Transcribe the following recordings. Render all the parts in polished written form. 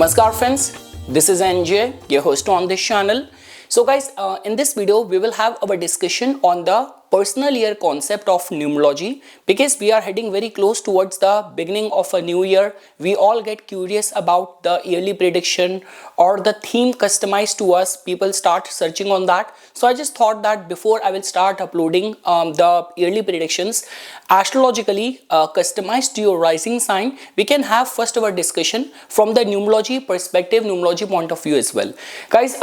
Namaskar friends, this is NJ, your host on this channel. So guys, in this video we will have our discussion on the personal year concept of numerology, because we are heading very close towards the beginning of a new year. We all get curious about the yearly prediction or the theme customized to us. People start searching on that. So I just thought that before I will start uploading the yearly predictions astrologically customized to your rising sign, we can have first our discussion from the numerology perspective, numerology point of view as well. Guys,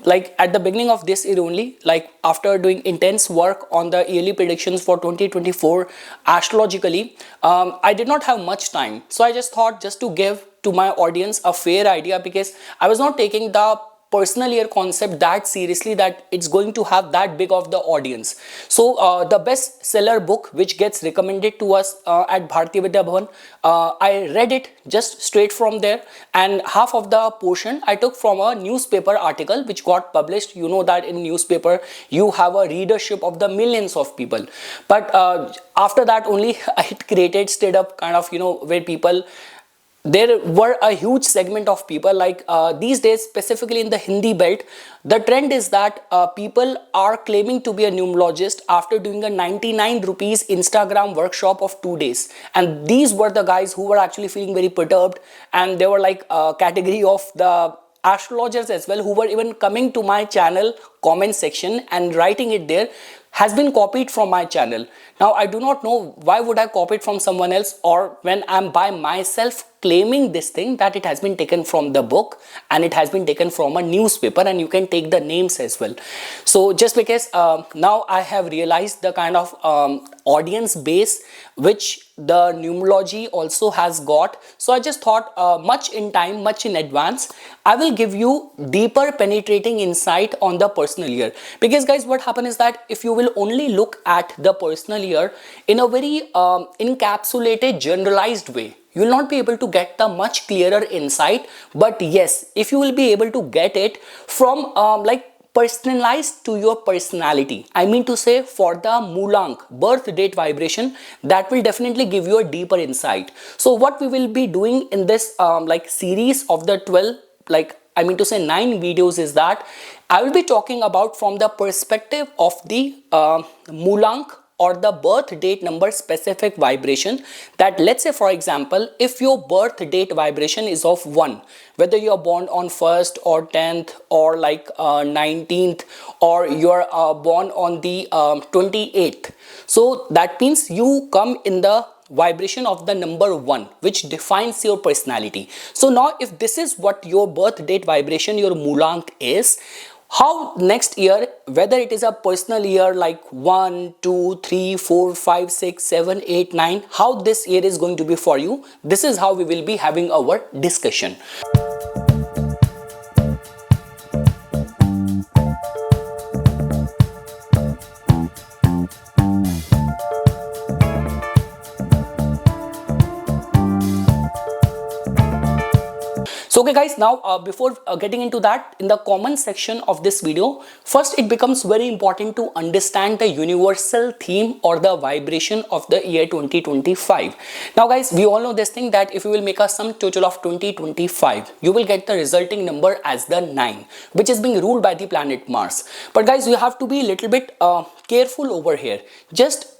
like at the beginning of this year only, like after doing intense work on the yearly predictions for 2024 astrologically, I did not have much time. So I just thought just to give to my audience a fair idea, because I was not taking the personal year concept that seriously that it's going to have that big of the audience. So the best seller book which gets recommended to us at Bharatiya Vidya Bhavan, I read it just straight from there, and half of the portion I took from a newspaper article which got published. You know that in newspaper you have a readership of the millions of people, but after that only it created stayed up kind of, you know, where people, there were a huge segment of people like these days, specifically in the Hindi belt, the trend is that people are claiming to be a numerologist after doing a 99 rupees Instagram workshop of 2 days. And these were the guys who were actually feeling very perturbed, and they were like a category of the astrologers as well, who were even coming to my channel comment section and writing it there, has been copied from my channel. Now I do not know why would I copy it from someone else, or when I'm by myself claiming this thing that it has been taken from the book and it has been taken from a newspaper, and you can take the names as well. So just because now I have realized the kind of audience base which the numerology also has got, so I just thought much in time, much in advance, I will give you deeper penetrating insight on the personal year. Because guys, what happens is that if you will only look at the personal year in a very encapsulated generalized way, you will not be able to get the much clearer insight. But yes, if you will be able to get it from like personalized to your personality, I mean to say for the Mulank birth date vibration, that will definitely give you a deeper insight. So what we will be doing in this like series of the 12, like I mean to say 9 videos, is that I will be talking about from the perspective of the Mulank or the birth date number specific vibration. That let's say for example, if your birth date vibration is of 1, whether you are born on 1st or 10th or like 19th, or you are born on the 28th, so that means you come in the vibration of the number 1, which defines your personality. So now if this is what your birth date vibration, your Mulank is, how next year, whether it is a personal year like 1, 2, 3, 4, 5, 6, 7, 8, 9, how this year is going to be for you, this is how we will be having our discussion. So okay guys, now before getting into that, in the comment section of this video, first it becomes very important to understand the universal theme or the vibration of the year 2025. Now guys, we all know this thing that if you will make a sum total of 2025, you will get the resulting number as the 9, which is being ruled by the planet Mars. But guys, you have to be a little bit careful over here. Just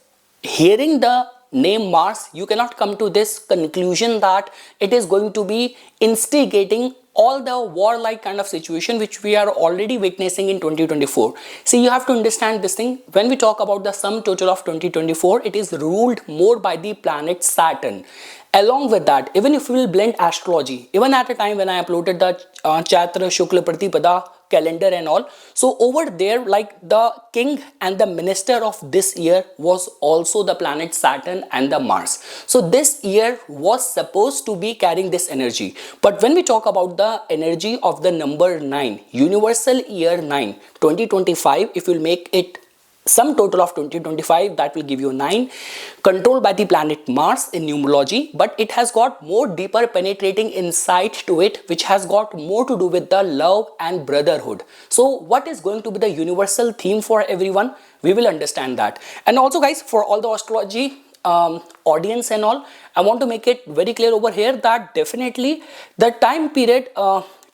hearing the name Mars, you cannot come to this conclusion that it is going to be instigating all the warlike kind of situation which we are already witnessing in 2024. See, you have to understand this thing. When we talk about the sum total of 2024, it is ruled more by the planet Saturn. Along with that, even if we will blend astrology, even at a time when I uploaded the Chatra Shukla Pratipada calendar and all, so over there, like the king and the minister of this year was also the planet Saturn and the Mars. So this year was supposed to be carrying this energy. But when we talk about the energy of the number 9, universal year 9, 2025, if you'll make it sum total of 2025, that will give you 9, controlled by the planet Mars in numerology, but it has got more deeper penetrating insight to it, which has got more to do with the love and brotherhood. So what is going to be the universal theme for everyone? We will understand that. And also guys, for all the astrology audience and all, I want to make it very clear over here that definitely the time period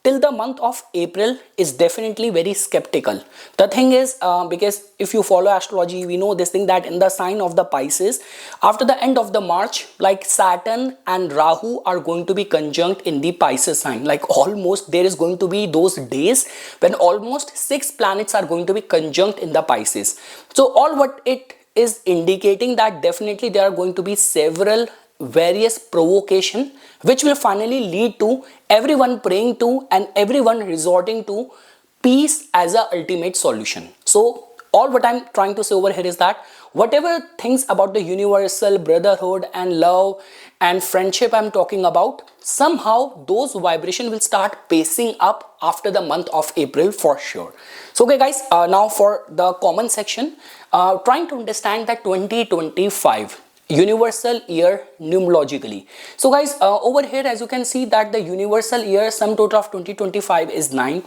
till the month of April is definitely very skeptical. The thing is, because if you follow astrology, we know this thing that in the sign of the Pisces, after the end of the March, like Saturn and Rahu are going to be conjunct in the Pisces sign. Like almost there is going to be those days when almost 6 planets are going to be conjunct in the Pisces. So all what it is indicating that definitely there are going to be several various provocation which will finally lead to everyone praying to and everyone resorting to peace as a ultimate solution. So all what I'm trying to say over here is that whatever things about the universal brotherhood and love and friendship I'm talking about, somehow those vibration will start pacing up after the month of April for sure. So okay guys, now for the common section, trying to understand that 2025 universal year numerologically. So guys, over here as you can see that the universal year sum total of 2025 is 9.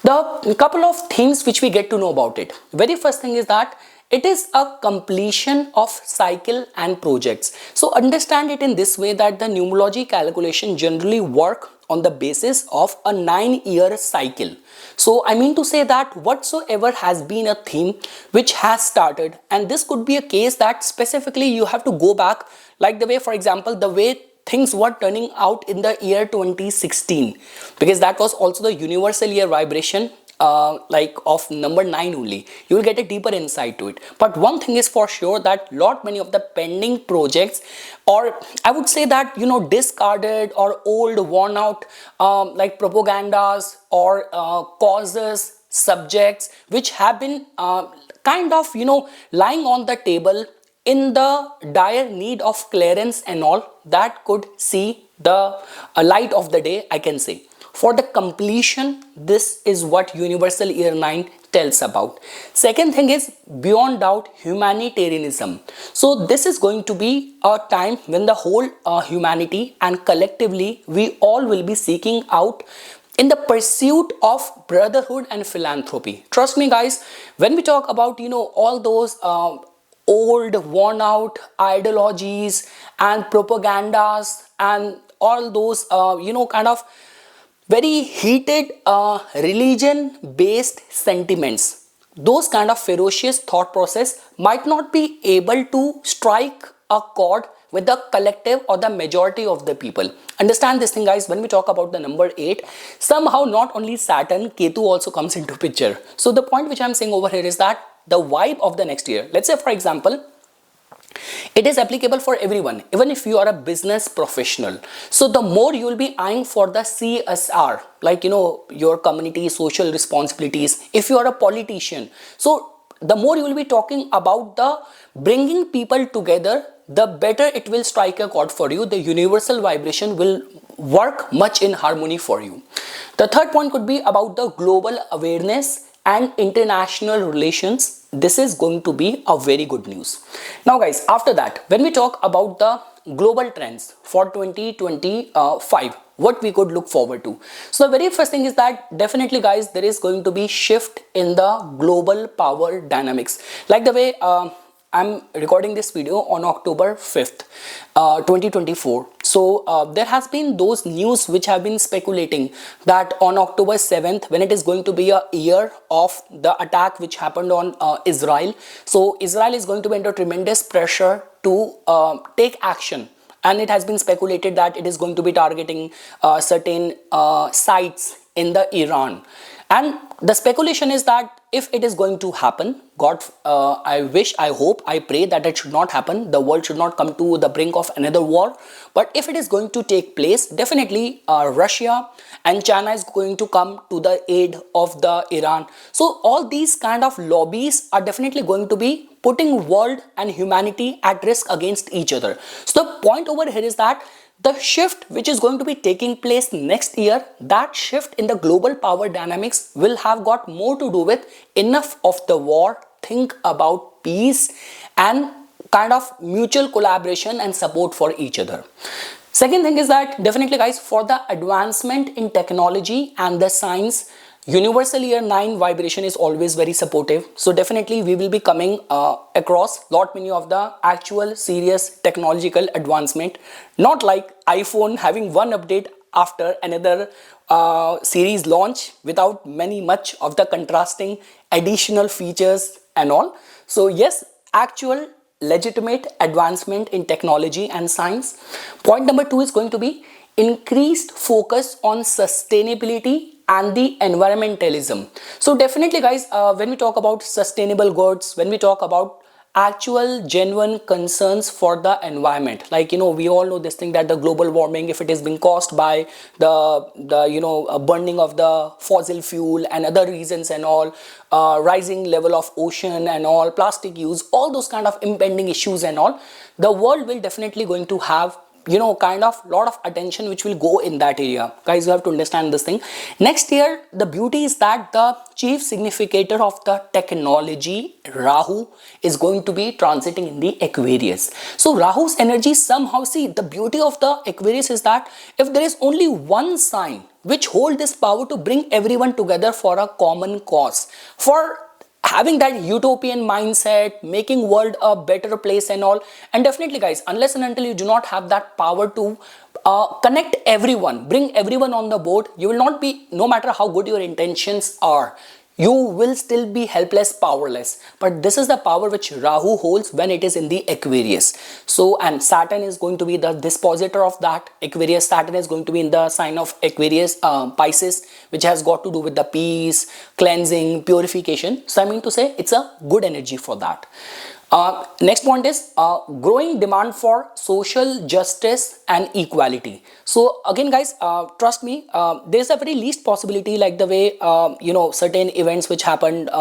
The couple of things which we get to know about it. Very first thing is that it is a completion of cycle and projects. So understand it in this way that the numerology calculation generally work on the basis of a 9-year cycle. So I mean to say that whatsoever has been a theme which has started, and this could be a case that specifically you have to go back, like the way, for example, the way things were turning out in the year 2016, because that was also the universal year vibration, like of number 9 only. You will get a deeper insight to it. But one thing is for sure that lot many of the pending projects, or I would say that, you know, discarded or old worn out like propagandas or causes, subjects which have been kind of, you know, lying on the table in the dire need of clearance and all, that could see the light of the day, I can say. For the completion, this is what universal year 9 tells about. Second thing is beyond doubt humanitarianism. So this is going to be a time when the whole humanity and collectively we all will be seeking out in the pursuit of brotherhood and philanthropy. Trust me guys, when we talk about, you know, all those old worn out ideologies and propagandas and all those you know, kind of very heated religion based sentiments, those kind of ferocious thought process might not be able to strike a chord with the collective or the majority of the people. Understand this thing guys, when we talk about the number 8, somehow not only Saturn, Ketu also comes into picture. So the point which I'm saying over here is that the vibe of the next year, let's say for example, it is applicable for everyone, even if you are a business professional. So the more you will be eyeing for the CSR, like, you know, your community social responsibilities. If you are a politician, so the more you will be talking about the bringing people together, the better it will strike a chord for you. The universal vibration will work much in harmony for you. The third point could be about the global awareness and international relations. This is going to be a very good news. Now guys, after that, when we talk about the global trends for 2025, what we could look forward to. So the very first thing is that definitely guys, there is going to be shift in the global power dynamics. Like the way I'm recording this video on October 5th, 2024. So there has been those news which have been speculating that on October 7th, when it is going to be a year of the attack which happened on Israel. So Israel is going to be under tremendous pressure to take action. And it has been speculated that it is going to be targeting certain sites in the Iran. And the speculation is that if it is going to happen, God, I wish, I hope, I pray that it should not happen. The world should not come to the brink of another war. But if it is going to take place, definitely Russia and China is going to come to the aid of the Iran. So all these kind of lobbies are definitely going to be putting world and humanity at risk against each other. So the point over here is that the shift which is going to be taking place next year, that shift in the global power dynamics will have got more to do with enough of the war, think about peace and kind of mutual collaboration and support for each other. Second thing is that definitely guys, for the advancement in technology and the science, Universal year 9 vibration is always very supportive, so definitely we will be coming across lot many of the actual serious technological advancement, not like iPhone having one update after another series launch without many much of the contrasting additional features and all. So yes, actual legitimate advancement in technology and science. Point number 2 is going to be increased focus on sustainability and the environmentalism. So definitely guys, when we talk about sustainable goods, when we talk about actual genuine concerns for the environment, like we all know this thing that the global warming, if it is being caused by the burning of the fossil fuel and other reasons and all, rising level of ocean and all, plastic use, all those kind of impending issues and all, the world will definitely going to have kind of lot of attention which will go in that area. Guys, you have to understand this thing. Next year, the beauty is that the chief significator of the technology, Rahu, is going to be transiting in the Aquarius. So Rahu's energy somehow, see, the beauty of the Aquarius is that if there is only one sign which hold this power to bring everyone together for a common cause, for having that utopian mindset, making world a better place and all. And definitely guys, unless and until you do not have that power to connect everyone, bring everyone on the boat, you will not be, no matter how good your intentions are, you will still be helpless, powerless. But this is the power which Rahu holds when it is in the Aquarius. So, and Saturn is going to be the dispositor of that Aquarius. Saturn is going to be in the sign of Aquarius, Pisces, which has got to do with the peace, cleansing, purification. So I mean to say it's a good energy for that. Next point is growing demand for social justice and equality. So again guys, trust me, there's a very least possibility, like the way certain events which happened,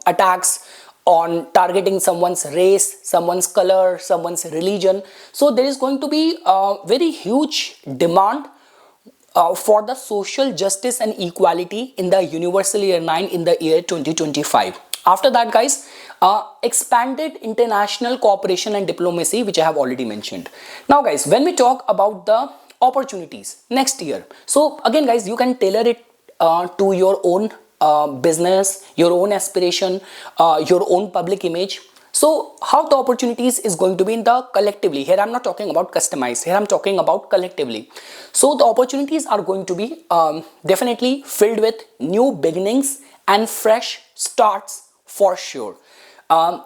attacks on targeting someone's race, someone's color, someone's religion. So there is going to be a very huge demand for the social justice and equality in the universal year 9 in the year 2025. After that guys, expanded international cooperation and diplomacy, which I have already mentioned. Now guys, when we talk about the opportunities next year, so again guys, you can tailor it to your own business, your own aspiration, your own public image. So how the opportunities is going to be in the collectively, here I'm not talking about customized, here I'm talking about collectively. So the opportunities are going to be definitely filled with new beginnings and fresh starts for sure.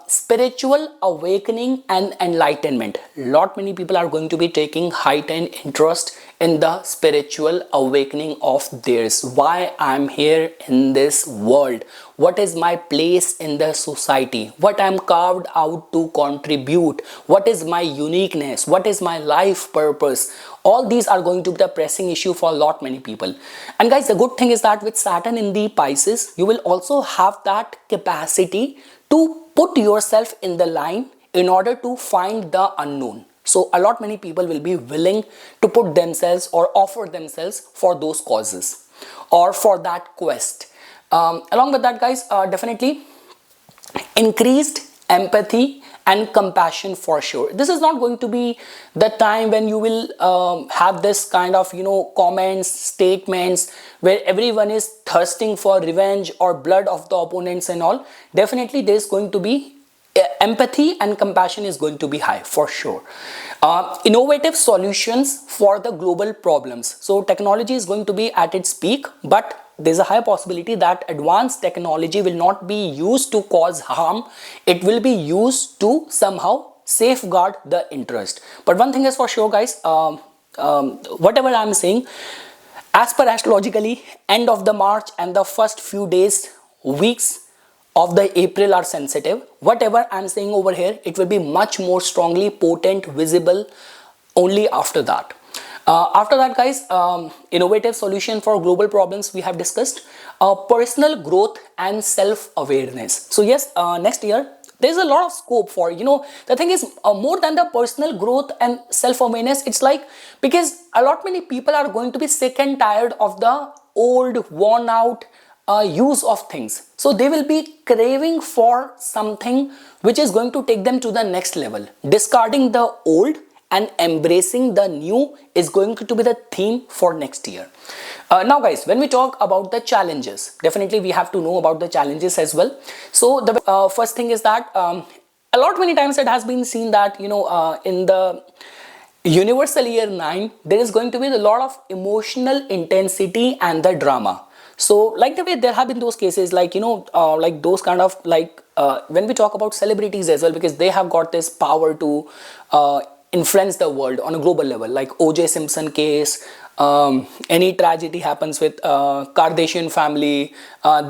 Spiritual awakening and enlightenment. Lot many people are going to be taking heightened interest in the spiritual awakening of theirs. Why I'm here in this world? What is my place in the society? What I'm carved out to contribute? What is my uniqueness? What is my life purpose? All these are going to be the pressing issue for a lot many people. And guys, the good thing is that with Saturn in the Pisces, you will also have that capacity to put yourself in the line in order to find the unknown. So a lot many people will be willing to put themselves or offer themselves for those causes or for that quest. Along with that guys, definitely increased empathy and compassion for sure. This is not going to be the time when you will have this kind of comments, statements where everyone is thirsting for revenge or blood of the opponents and all. Definitely there is going to be empathy and compassion is going to be high for sure. Innovative solutions for the global problems. So technology is going to be at its peak, but there's a high possibility that advanced technology will not be used to cause harm. It will be used to somehow safeguard the interest. But one thing is for sure guys, whatever I'm saying, as per astrologically, end of the March and the first few days, weeks of the April are sensitive. Whatever I'm saying over here, it will be much more strongly potent, visible only after that. After that guys, innovative solution for global problems we have discussed. Personal growth and self-awareness. So yes, next year there's a lot of scope for, the thing is more than the personal growth and self-awareness, it's like, because a lot many people are going to be sick and tired of the old, worn out use of things. So they will be craving for something which is going to take them to the next level, discarding the old and embracing the new is going to be the theme for next year. Now guys, when we talk about the challenges, definitely we have to know about the challenges as well. So the first thing is that a lot many times it has been seen that in the universal year 9 there is going to be a lot of emotional intensity and the drama. So like the way there have been those cases, like like those kind of like when we talk about celebrities as well, because they have got this power to influence the world on a global level, like OJ Simpson case, any tragedy happens with Kardashian family,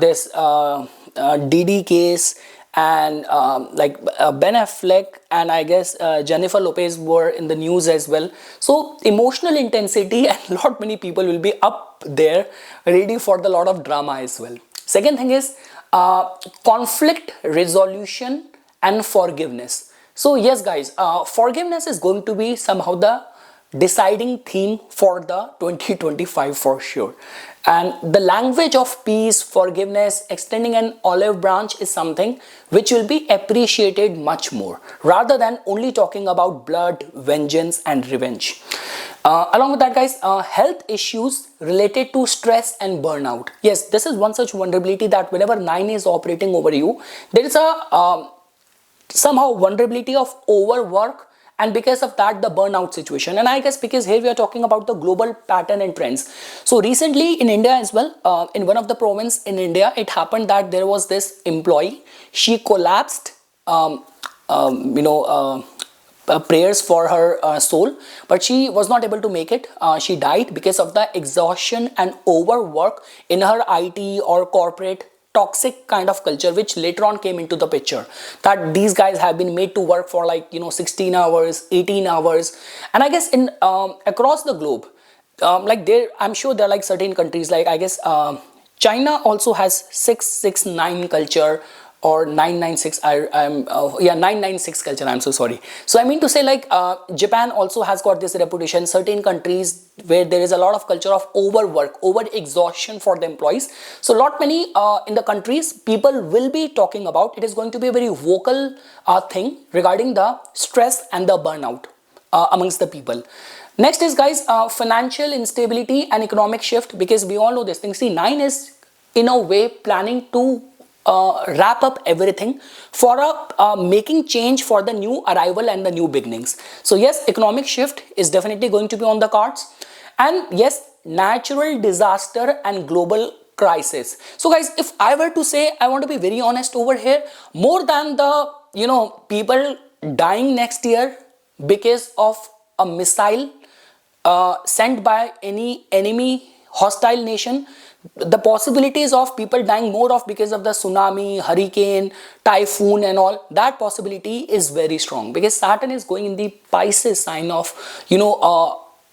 this DD case, and like Ben Affleck and I guess Jennifer Lopez were in the news as well. So emotional intensity and lot many people will be up there ready for the lot of drama as well. Second thing is conflict resolution and forgiveness. So yes guys, forgiveness is going to be somehow the deciding theme for the 2025 for sure. And the language of peace, forgiveness, extending an olive branch is something which will be appreciated much more, rather than only talking about blood, vengeance and revenge. Along with that guys, health issues related to stress and burnout. Yes, this is one such vulnerability that whenever 9 is operating over you, there is a somehow vulnerability of overwork, and because of that the burnout situation. And I guess because here we are talking about the global pattern and trends. So recently in India as well, in one of the province in India, it happened that there was this employee, she collapsed prayers for her soul, but she was not able to make it. She died because of the exhaustion and overwork in her IT or corporate toxic kind of culture, which later on came into the picture, that these guys have been made to work for like 16 hours, 18 hours. And I guess in across the globe, like there, I'm sure there are like certain countries, like I guess China also has 669 culture, or 996. I'm 996 culture, I'm so sorry. So I mean to say, like Japan also has got this reputation, certain countries where there is a lot of culture of overwork, over exhaustion for the employees. So lot many in the countries people will be talking about, it is going to be a very vocal thing regarding the stress and the burnout amongst the people. Next is guys, financial instability and economic shift, because we all know this thing. See, 9 is in a way planning to wrap up everything for making change for the new arrival and the new beginnings. So yes, economic shift is definitely going to be on the cards, and yes, natural disaster and global crisis. So guys, if I were to say, I want to be very honest over here, more than the people dying next year because of a missile sent by any enemy hostile nation, the possibilities of people dying more of because of the tsunami, hurricane, typhoon and all, that possibility is very strong, because Saturn is going in the Pisces sign of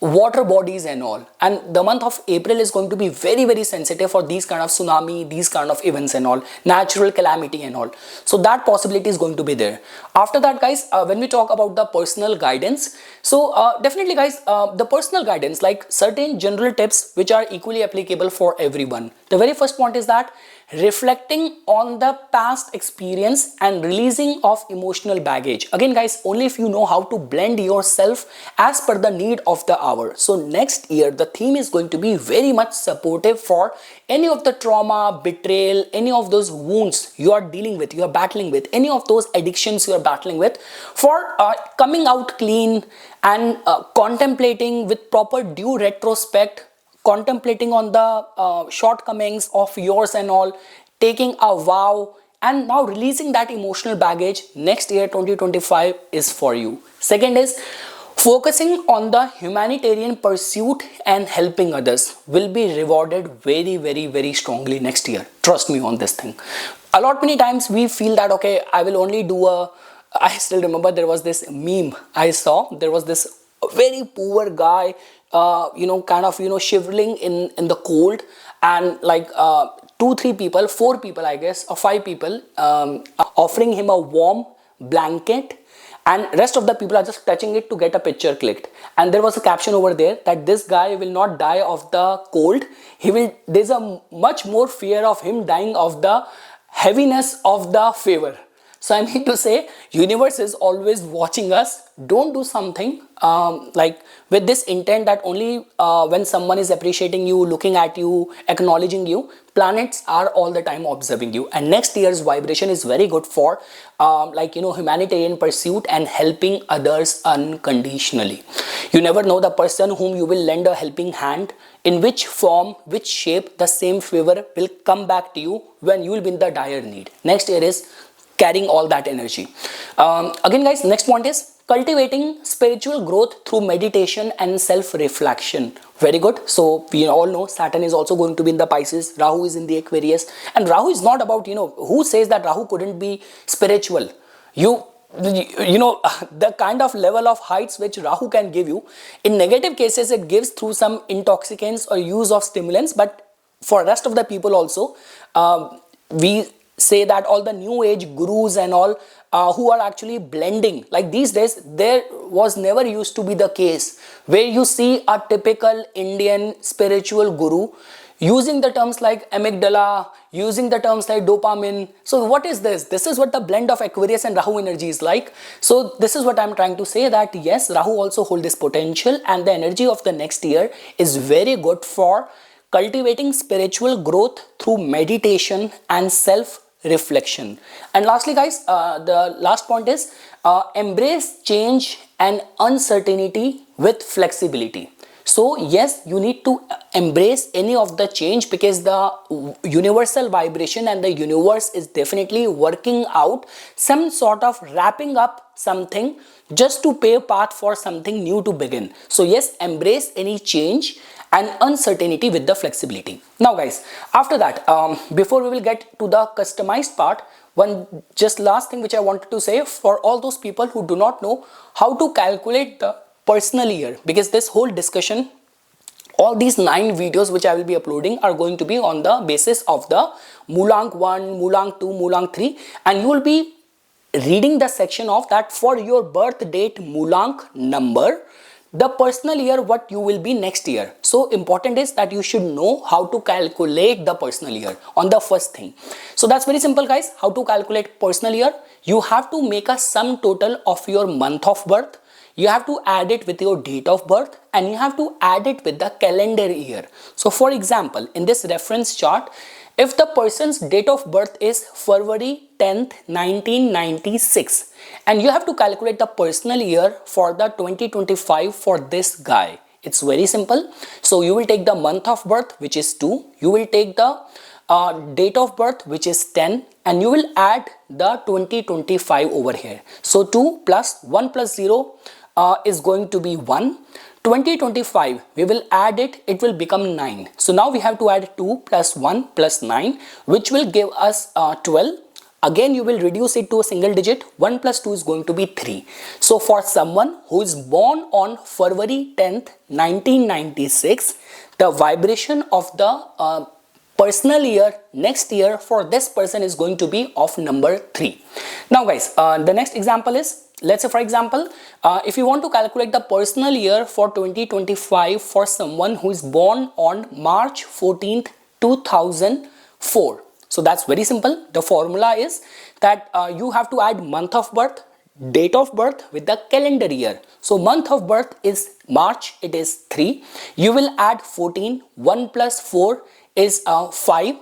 water bodies and all, and the month of April is going to be very very sensitive for these kind of tsunami, these kind of events and all, natural calamity and all. So that possibility is going to be there. After that guys, when we talk about the personal guidance, so definitely guys, the personal guidance, like certain general tips which are equally applicable for everyone. The very first point is that reflecting on the past experience and releasing of emotional baggage. Again guys, only if you know how to blend yourself as per the need of the hour. So next year the theme is going to be very much supportive for any of the trauma, betrayal, any of those wounds you are dealing with, you are battling with, any of those addictions you are battling with, for coming out clean and contemplating with proper due retrospect, contemplating on the shortcomings of yours and all, taking a vow, and now releasing that emotional baggage. Next year 2025 is for you. Second is focusing on the humanitarian pursuit and helping others will be rewarded very very very strongly next year. Trust me on this thing. A lot many times we feel that okay, I will only do a, I still remember there was this meme I saw, there was this very poor guy kind of shivering in the cold, and like 2-3 people, 4 people I guess, or 5 people offering him a warm blanket, and rest of the people are just touching it to get a picture clicked. And there was a caption over there that this guy will not die of the cold, there's a much more fear of him dying of the heaviness of the favor. So I mean to say, universe is always watching us. Don't do something like with this intent that only when someone is appreciating you, looking at you, acknowledging you, planets are all the time observing you. And next year's vibration is very good for humanitarian pursuit and helping others unconditionally. You never know the person whom you will lend a helping hand, in which form, which shape, the same favor will come back to you when you will be in the dire need. Next year is carrying all that energy. Again guys, next point is cultivating spiritual growth through meditation and self-reflection. Very good. So we all know Saturn is also going to be in the Pisces, Rahu is in the Aquarius, and Rahu is not about, who says that Rahu couldn't be spiritual? You know the kind of level of heights which Rahu can give you. In negative cases, it gives through some intoxicants or use of stimulants, but for rest of the people also, we say that all the new age gurus and all who are actually blending, like these days, there was never used to be the case where you see a typical Indian spiritual guru using the terms like amygdala, using the terms like dopamine. So what is this? This is what the blend of Aquarius and Rahu energy is like. So this is what I'm trying to say, that yes, Rahu also holds this potential, and the energy of the next year is very good for cultivating spiritual growth through meditation and self-reflection. And lastly guys, the last point is embrace change and uncertainty with flexibility. So yes, you need to embrace any of the change, because the universal vibration and the universe is definitely working out some sort of wrapping up something just to pave path for something new to begin. So yes, embrace any change and uncertainty with the flexibility. Now guys, after that, before we will get to the customized part, one just last thing which I wanted to say for all those people who do not know how to calculate the personal year, because this whole discussion, all these 9 videos which I will be uploading are going to be on the basis of the Mulank 1, Mulank 2, Mulank 3, and you will be reading the section of that for your birth date Mulank number, the personal year what you will be next year. So important is that you should know how to calculate the personal year on the first thing. So that's very simple guys. How to calculate personal year? You have to make a sum total of your month of birth, you have to add it with your date of birth, and you have to add it with the calendar year. So for example, in this reference chart, if the person's date of birth is February 10th, 1996, and you have to calculate the personal year for the 2025 for this guy, it's very simple. So you will take the month of birth, which is 2, you will take the date of birth, which is 10, and you will add the 2025 over here. So 2 plus 1 plus 0 is going to be 1. 2025, we will add it, it will become 9. So now we have to add 2 plus 1 plus 9, which will give us 12. Again, you will reduce it to a single digit. 1 plus 2 is going to be 3. So for someone who is born on February 10th, 1996, the vibration of the personal year next year for this person is going to be of number 3. Now guys, the next example is, let's say for example, if you want to calculate the personal year for 2025 for someone who is born on March 14th, 2004. So that's very simple. The formula is that you have to add month of birth, date of birth with the calendar year. So month of birth is March, it is 3. You will add 14, 1 plus 4 is 5,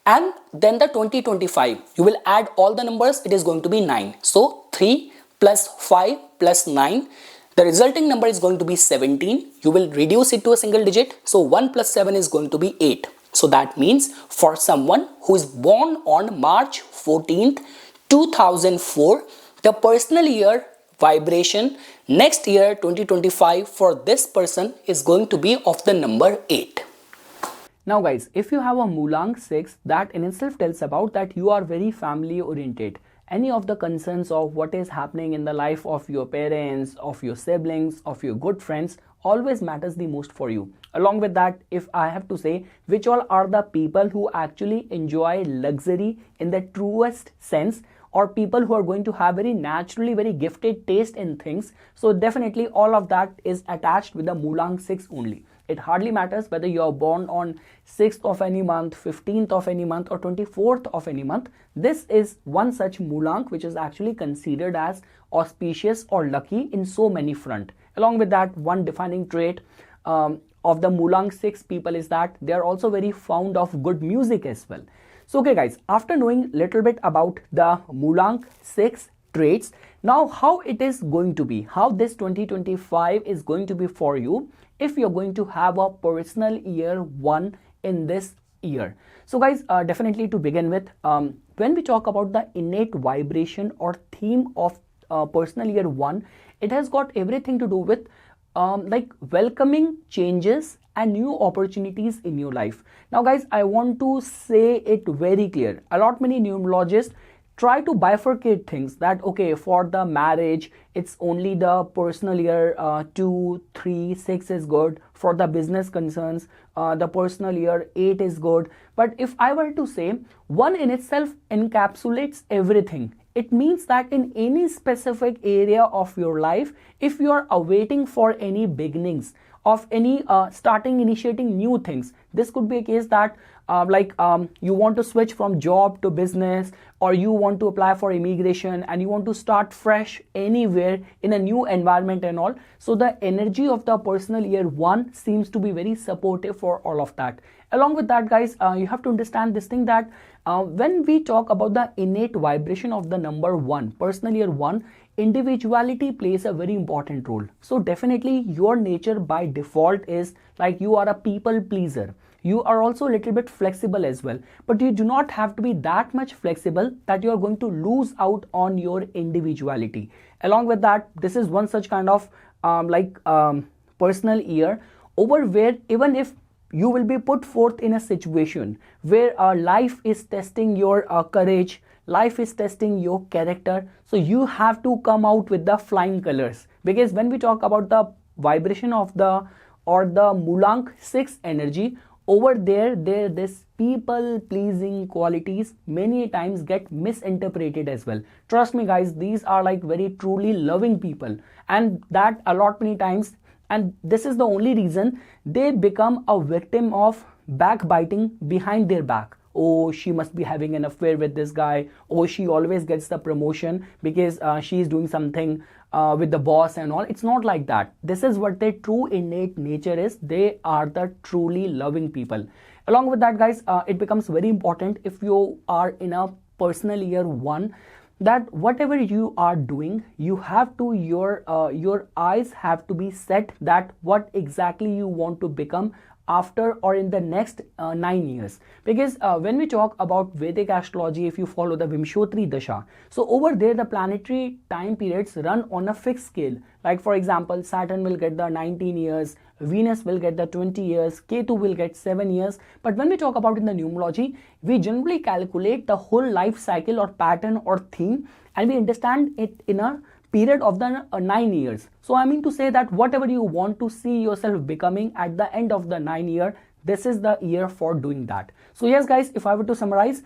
and then the 2025, you will add all the numbers, it is going to be 9. So 3 plus 5 plus 9, the resulting number is going to be 17. You will reduce it to a single digit. So 1 plus 7 is going to be 8. So that means for someone who is born on March 14th, 2004, the personal year vibration next year 2025 for this person is going to be of the number 8. Now guys, if you have a Mulank 6, that in itself tells about that you are very family oriented. Any of the concerns of what is happening in the life of your parents, of your siblings, of your good friends always matters the most for you. Along with that, if I have to say, which all are the people who actually enjoy luxury in the truest sense, or people who are going to have very naturally very gifted taste in things, so definitely all of that is attached with the Mulank 6 only. It hardly matters whether you are born on 6th of any month, 15th of any month, or 24th of any month. This is one such Mulank which is actually considered as auspicious or lucky in so many front. Along with that, one defining trait of the Mulank 6 people is that they are also very fond of good music as well. So okay guys, after knowing little bit about the Mulank 6 traits, now how it is going to be, how this 2025 is going to be for you if you're going to have a personal year 1 in this year. So guys, definitely to begin with, when we talk about the innate vibration or theme of personal year 1, it has got everything to do with like welcoming changes and new opportunities in your life. Now guys, I want to say it very clear. A lot many numerologists try to bifurcate things that okay, for the marriage it's only the personal year 2, 3, 6 is good. For the business concerns, the personal year 8 is good. But if I were to say, 1 in itself encapsulates everything. It means that in any specific area of your life, if you are awaiting for any beginnings of any initiating new things, this could be a case that you want to switch from job to business, or you want to apply for immigration and you want to start fresh anywhere in a new environment and all. So the energy of the personal year 1 seems to be very supportive for all of that. Along with that guys, you have to understand this thing that when we talk about the innate vibration of the number 1, personal year 1, individuality plays a very important role. So definitely your nature by default is like you are a people pleaser. You are also a little bit flexible as well, but you do not have to be that much flexible that you are going to lose out on your individuality. Along with that, this is one such kind of personal year over where even if you will be put forth in a situation where life is testing your courage, life is testing your character, so you have to come out with the flying colors. Because when we talk about the vibration of the Mulank 6 energy, over there this people pleasing qualities many times get misinterpreted as well. Trust me guys, these are like very truly loving people, and that a lot many times, and this is the only reason they become a victim of backbiting behind their back. Oh, she must be having an affair with this guy. Oh, she always gets the promotion because she is doing something with the boss and all. It's not like that. This is what their true innate nature is. They are the truly loving people. Along with that guys, it becomes very important if you are in a personal year 1 that whatever you are doing, you have to your eyes have to be set that what exactly you want to become after or in the next 9 years. Because when we talk about Vedic astrology, if you follow the Vimshotri Dasha, so over there the planetary time periods run on a fixed scale. Like for example, Saturn will get the 19 years, Venus will get the 20 years, Ketu will get 7 years. But when we talk about in the numerology, we generally calculate the whole life cycle or pattern or theme, and we understand it in a period of the 9 years. So I mean to say that whatever you want to see yourself becoming at the end of the 9 year, this is the year for doing that. So yes guys, if I were to summarize,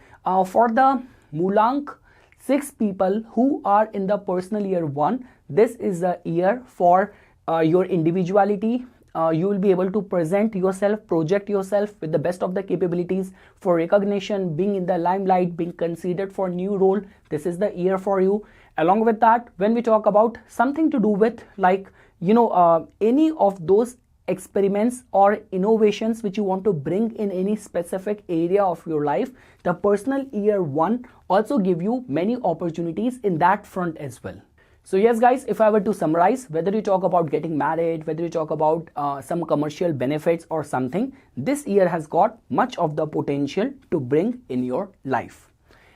for the Mulank 6 people who are in the personal year 1, this is the year for your individuality. You will be able to present yourself, project yourself with the best of the capabilities for recognition, being in the limelight, being considered for new role. This is the year for you. Along with that, when we talk about something to do with any of those experiments or innovations which you want to bring in any specific area of your life, the personal year 1 also give you many opportunities in that front as well. So yes guys, if I were to summarize, whether you talk about getting married, whether you talk about some commercial benefits or something, this year has got much of the potential to bring in your life.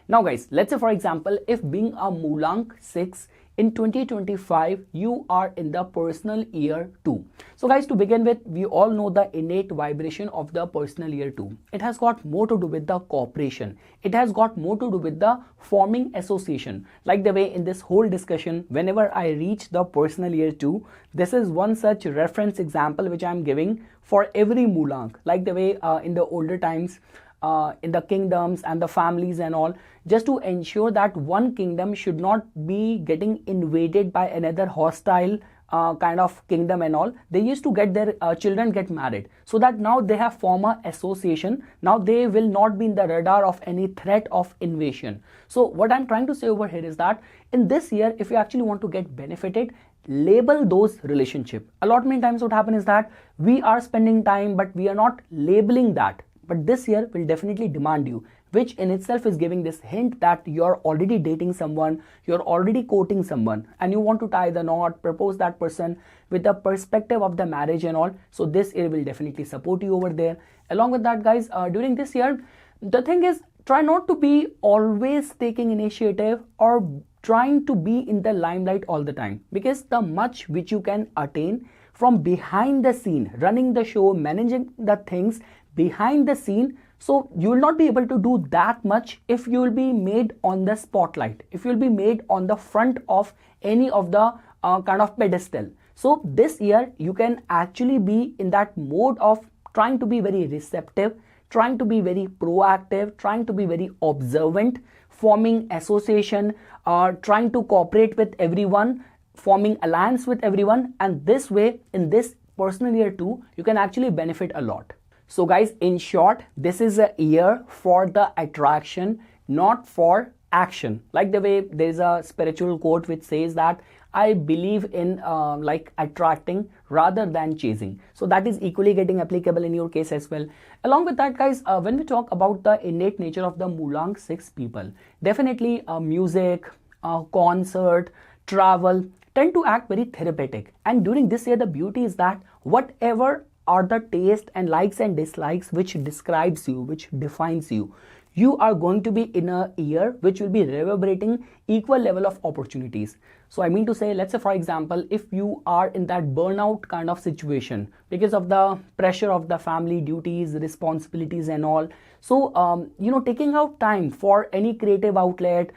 Now guys, let's say for example, if being a Mulank 6 in 2025, you are in the personal year 2. So guys, to begin with, we all know the innate vibration of the personal year 2. It has got more to do with the cooperation. It has got more to do with the forming association. Like the way in this whole discussion, whenever I reach the personal year 2, this is one such reference example which I am giving for every Mulank. Like the way in the older times, in the kingdoms and the families and all, just to ensure that one kingdom should not be getting invaded by another hostile kind of kingdom and all, they used to get their children get married, so that now they have formed a association. Now they will not be in the radar of any threat of invasion. So what I'm trying to say over here is that in this year, if you actually want to get benefited, label those relationship. A lot many times what happen is that we are spending time but we are not labeling that. But this year will definitely demand you, which in itself is giving this hint that you're already dating someone, you're already courting someone, and you want to tie the knot, propose that person with the perspective of the marriage and all. So this year will definitely support you over there. Along with that, guys, during this year, the thing is, try not to be always taking initiative or trying to be in the limelight all the time, because the much which you can attain from behind the scene, running the show, managing the things behind the scene, so you will not be able to do that much if you will be made on the spotlight, if you will be made on the front of any of the kind of pedestal. So this year you can actually be in that mode of trying to be very receptive, trying to be very proactive, trying to be very observant, forming association, trying to cooperate with everyone, forming alliance with everyone, and this way in this personal year too, you can actually benefit a lot. So guys, in short, this is a year for the attraction, not for action. Like the way there is a spiritual quote which says that I believe in like attracting rather than chasing. So that is equally getting applicable in your case as well. Along with that, guys, when we talk about the innate nature of the Mulank 6 people, definitely music, concert, travel tend to act very therapeutic. And during this year, the beauty is that whatever are the taste and likes and dislikes which describes you, which defines you, you are going to be in a year which will be reverberating equal level of opportunities. So I mean to say, let's say for example, if you are in that burnout kind of situation because of the pressure of the family duties, responsibilities and all, so you know, taking out time for any creative outlet,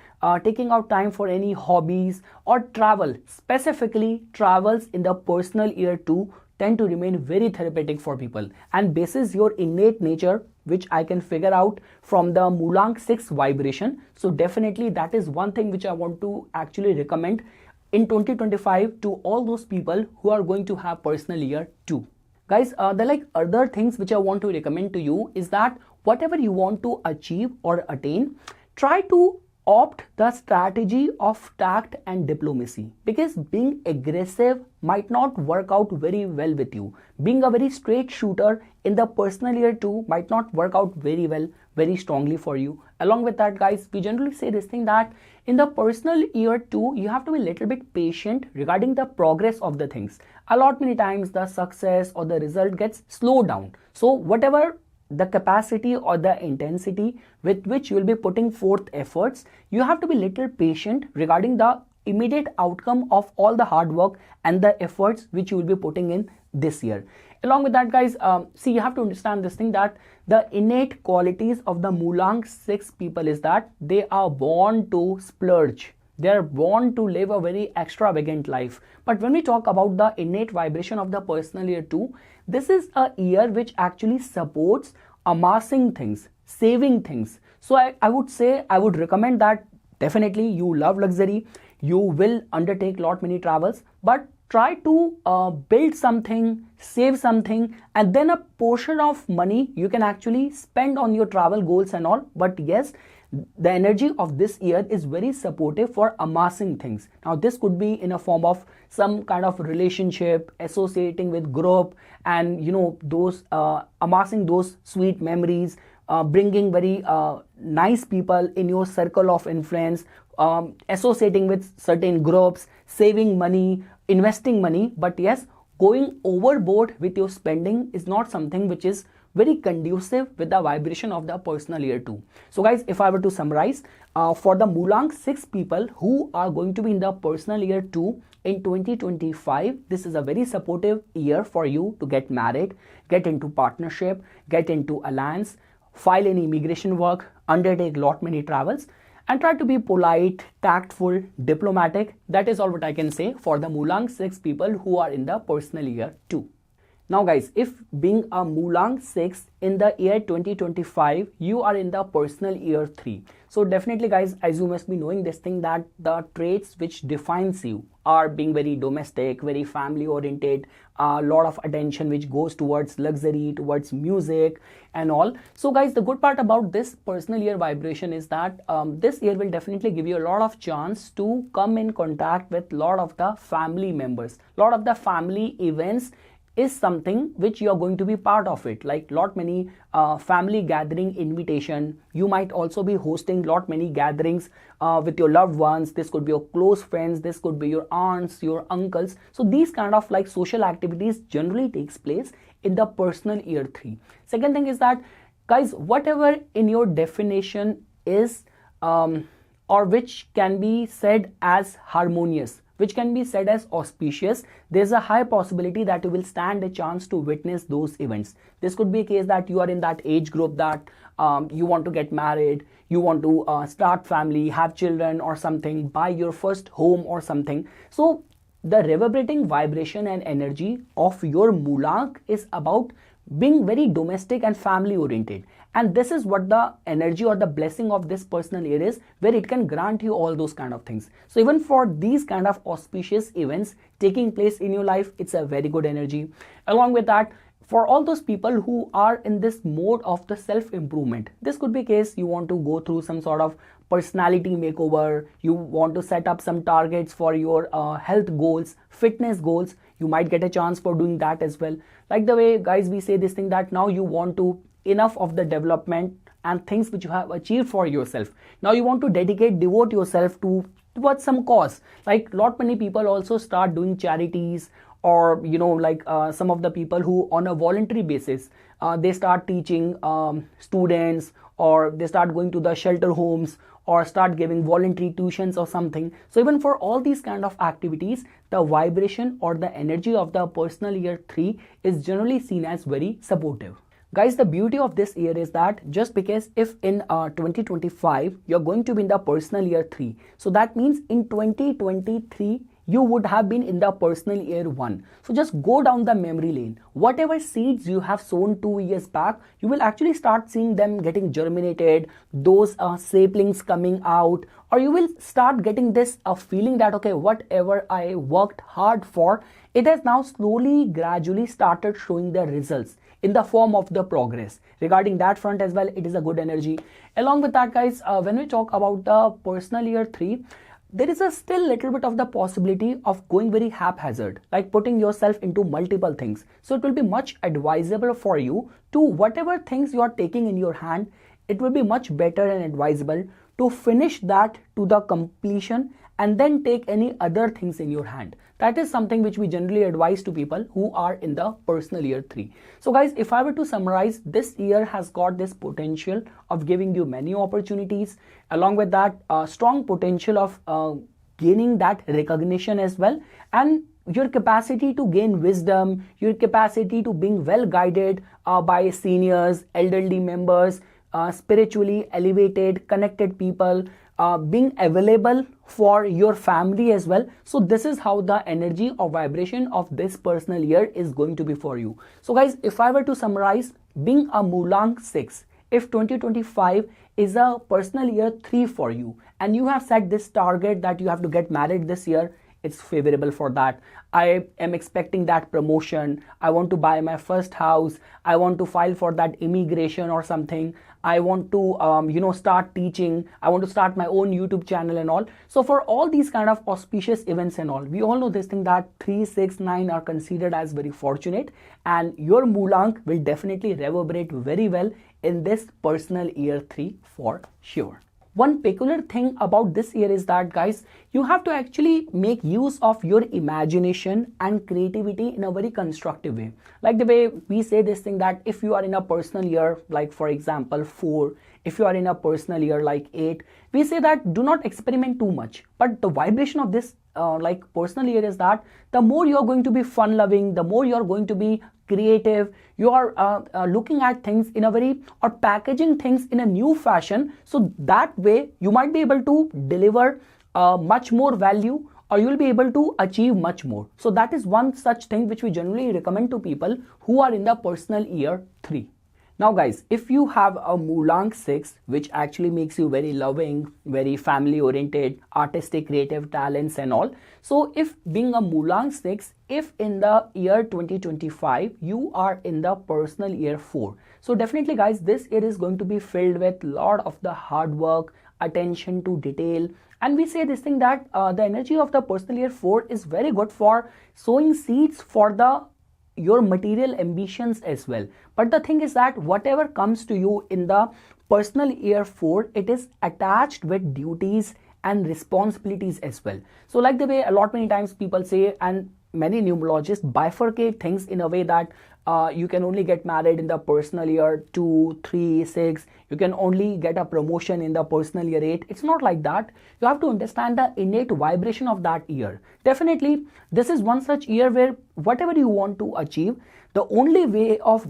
taking out time for any hobbies or travel, specifically travels in the personal year too, tend to remain very therapeutic for people. And basis your innate nature, which I can figure out from the Mulank 6 vibration. So definitely that is one thing which I want to actually recommend in 2025 to all those people who are going to have personal year too. Guys, the like other things which I want to recommend to you is that whatever you want to achieve or attain, try to opt the strategy of tact and diplomacy, because being aggressive might not work out very well with you. Being a very straight shooter in the personal year too might not work out very well, very strongly for you. Along with that, guys, we generally say this thing that in the personal year too, you have to be a little bit patient regarding the progress of the things. A lot many times the success or the result gets slowed down. So whatever the capacity or the intensity with which you will be putting forth efforts, you have to be little patient regarding the immediate outcome of all the hard work and the efforts which you will be putting in this year. Along with that, guys, see, you have to understand this thing that the innate qualities of the Mulank 6 people is that they are born to splurge. They are born to live a very extravagant life. But when we talk about the innate vibration of the personal year too, this is a year which actually supports amassing things, saving things. So I would say, I would recommend that definitely you love luxury, you will undertake lot many travels, but try to build something, save something, and then a portion of money you can actually spend on your travel goals and all. But yes, the energy of this year is very supportive for amassing things. Now this could be in a form of some kind of relationship, associating with group, and you know, those amassing those sweet memories, bringing very nice people in your circle of influence, associating with certain groups, saving money, investing money. But yes, going overboard with your spending is not something which is very conducive with the vibration of the personal year too. So guys, if I were to summarize, for the Mulank 6 people who are going to be in the personal year too in 2025, this is a very supportive year for you to get married, get into partnership, get into alliance, file any immigration work, undertake lot many travels, and try to be polite, tactful, diplomatic. That is all what I can say for the Mulank 6 people who are in the personal year too. Now guys, if being a Mulank 6 in the year 2025, you are in the personal year 3. So definitely guys, as you must be knowing this thing, that the traits which defines you are being very domestic, very family oriented, a lot of attention which goes towards luxury, towards music and all. So guys, the good part about this personal year vibration is that this year will definitely give you a lot of chance to come in contact with a lot of the family members. A lot of the family events is something which you are going to be part of it, like lot many family gathering invitation. You might also be hosting lot many gatherings with your loved ones. This could be your close friends, this could be your aunts, your uncles. So these kind of like social activities generally takes place in the personal year 3. Second thing is that guys, whatever in your definition is or which can be said as harmonious, which can be said as auspicious, there's a high possibility that you will stand a chance to witness those events. This could be a case that you are in that age group that you want to get married, you want to start family, have children or something, buy your first home or something. So the reverberating vibration and energy of your Mulank is about being very domestic and family oriented, and this is what the energy or the blessing of this personal year is, where it can grant you all those kind of things. So even for these kind of auspicious events taking place in your life, it's a very good energy. Along with that, for all those people who are in this mode of the self improvement, this could be a case you want to go through some sort of personality makeover, you want to set up some targets for your health goals, fitness goals. You might get a chance for doing that as well. Like the way guys we say this thing, that now you want to enough of the development and things which you have achieved for yourself. Now you want to devote yourself towards some cause. Like lot many people also start doing charities, or like some of the people who on a voluntary basis they start teaching students, or they start going to the shelter homes, or start giving voluntary tuitions or something. So even for all these kind of activities, the vibration or the energy of the personal year 3 is generally seen as very supportive. Guys, the beauty of this year is that just because if in 2025 you're going to be in the personal year 3, so that means in 2023 you would have been in the personal year 1. So just go down the memory lane. Whatever seeds you have sown 2 years back, you will actually start seeing them getting germinated, those saplings coming out, or you will start getting this feeling that okay, whatever I worked hard for, it has now slowly, gradually started showing the results in the form of the progress. Regarding that front as well, it is a good energy. Along with that guys, when we talk about the personal year 3, there is a still little bit of the possibility of going very haphazard, like putting yourself into multiple things. So it will be much advisable for you to whatever things you are taking in your hand, it will be much better and advisable to finish that to the completion and then take any other things in your hand. That is something which we generally advise to people who are in the personal year 3. So guys, if I were to summarize, this year has got this potential of giving you many opportunities. Along with that, strong potential of gaining that recognition as well, and your capacity to gain wisdom, your capacity to being well guided by seniors, elderly members, spiritually elevated, connected people, being available for your family as well. So this is how the energy or vibration of this personal year is going to be for you. So guys, if I were to summarize, being a Mulank 6, if 2025 is a personal year 3 for you, and you have set this target that you have to get married this year, it's favorable for that. I am expecting that promotion. I want to buy my first house. I want to file for that immigration or something. I want to start teaching. I want to start my own YouTube channel and all. So for all these kind of auspicious events and all, we all know this thing that 3, 6, 9 are considered as very fortunate, and your Mulank will definitely reverberate very well in this personal year 3 for sure. One peculiar thing about this year is that guys, you have to actually make use of your imagination and creativity in a very constructive way. Like the way we say this thing that if you are in a personal year, like for example 4, if you are in a personal year like 8, we say that do not experiment too much. But the vibration of this like personal year is that the more you are going to be fun loving, the more you are going to be creative, you are looking at things in a very, or packaging things in a new fashion. So that way you might be able to deliver much more value, or you will be able to achieve much more. So that is one such thing which we generally recommend to people who are in the personal year 3. Now guys, if you have a Mulank 6, which actually makes you very loving, very family oriented, artistic, creative talents and all. So if being a Mulank 6, if in the year 2025, you are in the personal year 4. So definitely guys, this year is going to be filled with lot of the hard work, attention to detail. And we say this thing that the energy of the personal year 4 is very good for sowing seeds for your material ambitions as well. But the thing is that whatever comes to you in the personal year 4, it is attached with duties and responsibilities as well. So like the way many times people say, and many numerologists bifurcate things in a way that you can only get married in the personal year 2, 3, 6. You can only get a promotion in the personal year 8. It's not like that. You have to understand the innate vibration of that year. Definitely, this is one such year where whatever you want to achieve, the only way of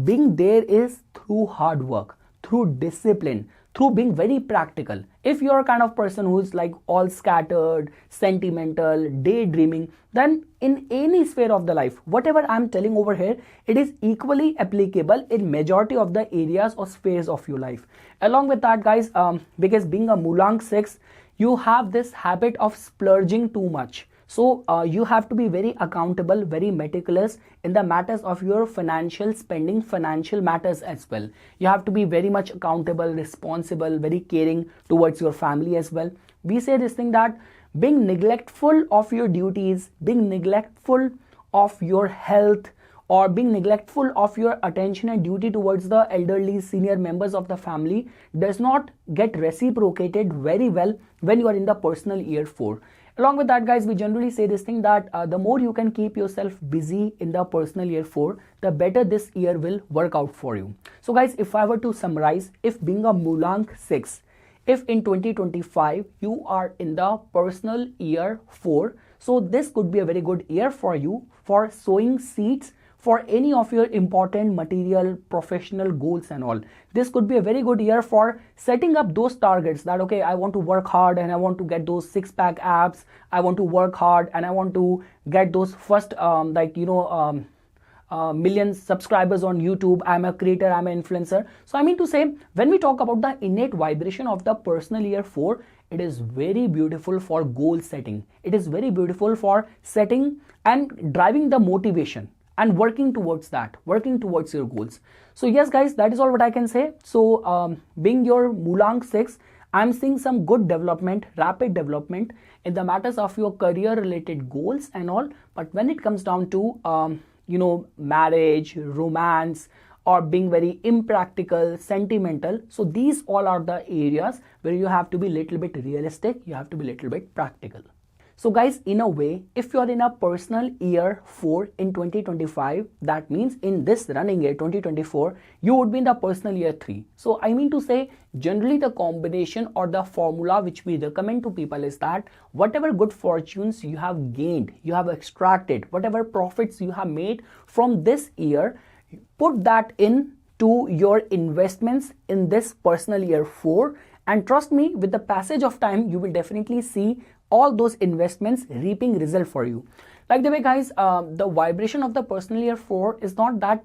being there is through hard work, through discipline, through being very practical. If you're a kind of person who's like all scattered, sentimental, daydreaming, then in any sphere of the life, whatever I'm telling over here, it is equally applicable in majority of the areas or spheres of your life. Along with that guys, because being a Mulank 6, you have this habit of splurging too much. So you have to be very accountable, very meticulous in the matters of your financial spending, financial matters as well. You have to be very much accountable, responsible, very caring towards your family as well. We say this thing that being neglectful of your duties, being neglectful of your health, or being neglectful of your attention and duty towards the elderly senior members of the family does not get reciprocated very well when you are in the personal year 4. Along with that guys, we generally say this thing that the more you can keep yourself busy in the personal year 4, the better this year will work out for you. So guys, if I were to summarize, if being a Mulank 6, if in 2025 you are in the personal year 4, so this could be a very good year for you for sowing seeds for any of your important material, professional goals and all. This could be a very good year for setting up those targets that, okay, I want to work hard and I want to get those 6-pack abs. I want to work hard and I want to get those first, million subscribers on YouTube. I'm a creator, I'm an influencer. So I mean to say, when we talk about the innate vibration of the personal year 4, it is very beautiful for goal setting. It is very beautiful for setting and driving the motivation and working towards that, working towards your goals. So yes guys, that is all what I can say. So being your Mulank 6, I'm seeing some good development, rapid development in the matters of your career related goals and all. But when it comes down to marriage, romance, or being very impractical, sentimental, so these all are the areas where you have to be little bit realistic, you have to be little bit practical. So guys, in a way, if you're in a personal year 4 in 2025, that means in this running year 2024, you would be in the personal year 3. So I mean to say, generally the combination or the formula which we recommend to people is that whatever good fortunes you have gained, you have extracted, whatever profits you have made from this year, put that in to your investments in this personal year 4. And trust me, with the passage of time, you will definitely see all those investments reaping result for you. Like the way guys, the vibration of the personal year 4 is not that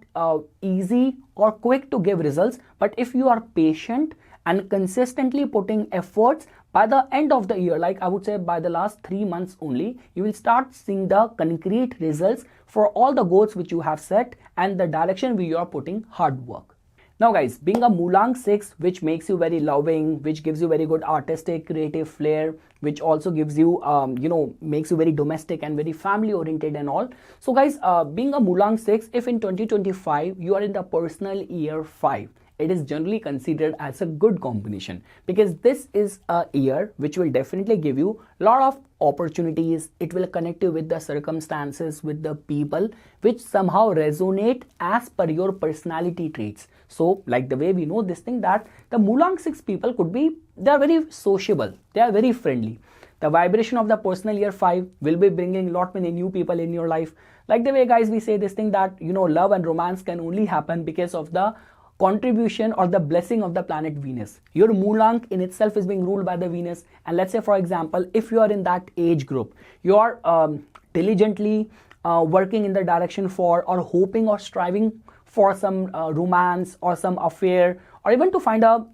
easy or quick to give results, but if you are patient and consistently putting efforts, by the end of the year, like I would say by the last 3 months only, you will start seeing the concrete results for all the goals which you have set and the direction where you are putting hard work. Now guys, being a Mulank 6, which makes you very loving, which gives you very good artistic, creative flair, which also gives you, makes you very domestic and very family oriented and all. So guys, being a Mulank 6, if in 2025 you are in the personal year 5, it is generally considered as a good combination because this is a year which will definitely give you a lot of opportunities. It will connect you with the circumstances, with the people which somehow resonate as per your personality traits. So like the way we know this thing that the Mulank 6 people could be, they are very sociable, they are very friendly. The vibration of the personal year 5 will be bringing lot many new people in your life. Like the way guys, we say this thing that, love and romance can only happen because of the contribution or the blessing of the planet Venus. Your Mulank in itself is being ruled by the Venus. And let's say, for example, if you are in that age group, you are diligently working in the direction for or hoping or striving for some romance or some affair, or even to find a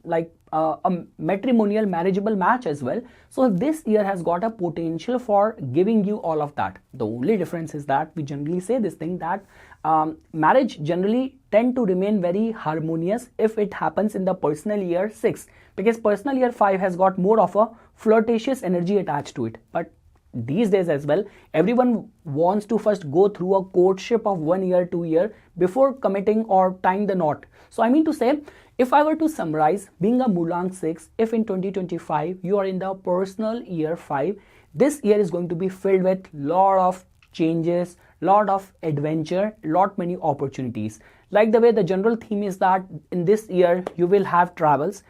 matrimonial marriageable match as well. So this year has got a potential for giving you all of that. The only difference is that we generally say this thing that marriage generally tend to remain very harmonious if it happens in the personal year 6, because personal year 5 has got more of a flirtatious energy attached to it. But these days as well, everyone wants to first go through a courtship of 1 year, 2 year before committing or tying the knot. So I mean to say, if I were to summarize, being a Mulank 6, if in 2025 you are in the personal year 5, this year is going to be filled with lot of changes, lot of adventure, lot many opportunities. Like the way the general theme is that in this year you will have travels,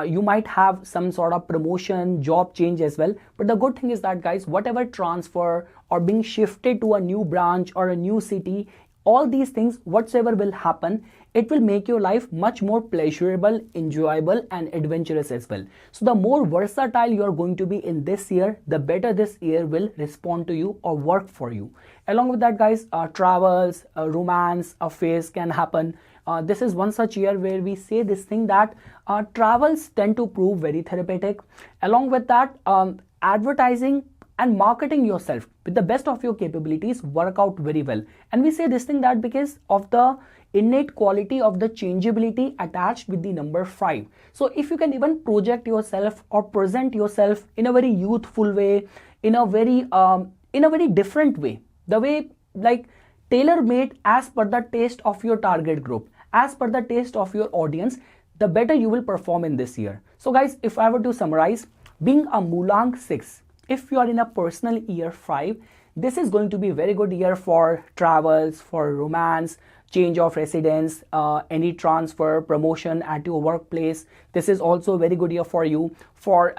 you might have some sort of promotion, job change as well. But the good thing is that, guys, whatever transfer or being shifted to a new branch or a new city, all these things whatsoever will happen, it will make your life much more pleasurable, enjoyable and adventurous as well. So the more versatile you are going to be in this year, the better this year will respond to you or work for you. Along with that, guys, travels, romance, affairs can happen. This is one such year where we say this thing that travels tend to prove very therapeutic. Along with that, advertising and marketing yourself with the best of your capabilities work out very well. And we say this thing that because of the innate quality of the changeability attached with the number 5. So if you can even project yourself or present yourself in a very youthful way, in a very different way, the way like tailor-made as per the taste of your target group, as per the taste of your audience, the better you will perform in this year. So guys, if I were to summarize, being a Mulank 6, if you are in a personal year 5, this is going to be a very good year for travels, for romance, change of residence, any transfer, promotion at your workplace. This is also a very good year for you for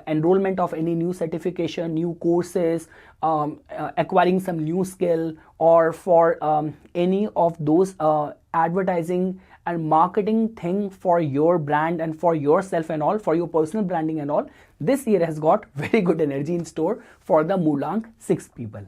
enrollment of any new certification, new courses, acquiring some new skill, or for any of those advertising and marketing thing for your brand and for yourself and all, for your personal branding and all. This year has got very good energy in store for the Mulank 6 people.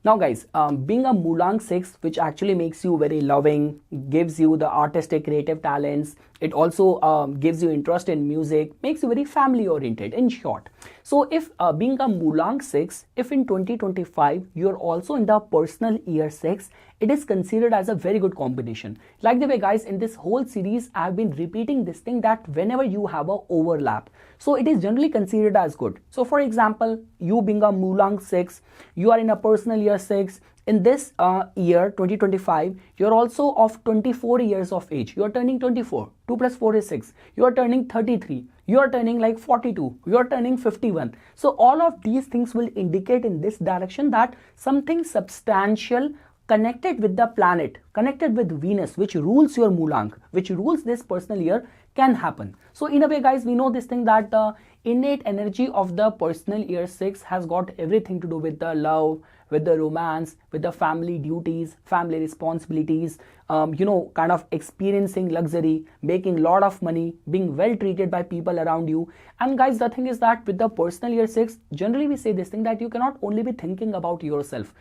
Now guys, being a Mulank 6, which actually makes you very loving, gives you the artistic creative talents, it also gives you interest in music, makes you very family oriented in short. So if being a Mulank 6, if in 2025 you're also in the personal year 6, it is considered as a very good combination. Like the way, guys, in this whole series I've been repeating this thing that whenever you have a overlap, so it is generally considered as good. So for example, you being a Mulank 6, you are in a personal year 6. In this year 2025, you're also of 24 years of age. You're turning 24. 2 plus 4 is 6. You're turning 33. You're turning like 42. You're turning 51. So all of these things will indicate in this direction that something substantial connected with the planet, connected with Venus, which rules your Mulank, which rules this personal year, can happen. So in a way, guys, we know this thing that the innate energy of the personal year 6 has got everything to do with the love, with the romance, with the family duties, family responsibilities, kind of experiencing luxury, making a lot of money, being well treated by people around you. And guys, the thing is that with the personal year 6, generally we say this thing that you cannot only be thinking about yourself.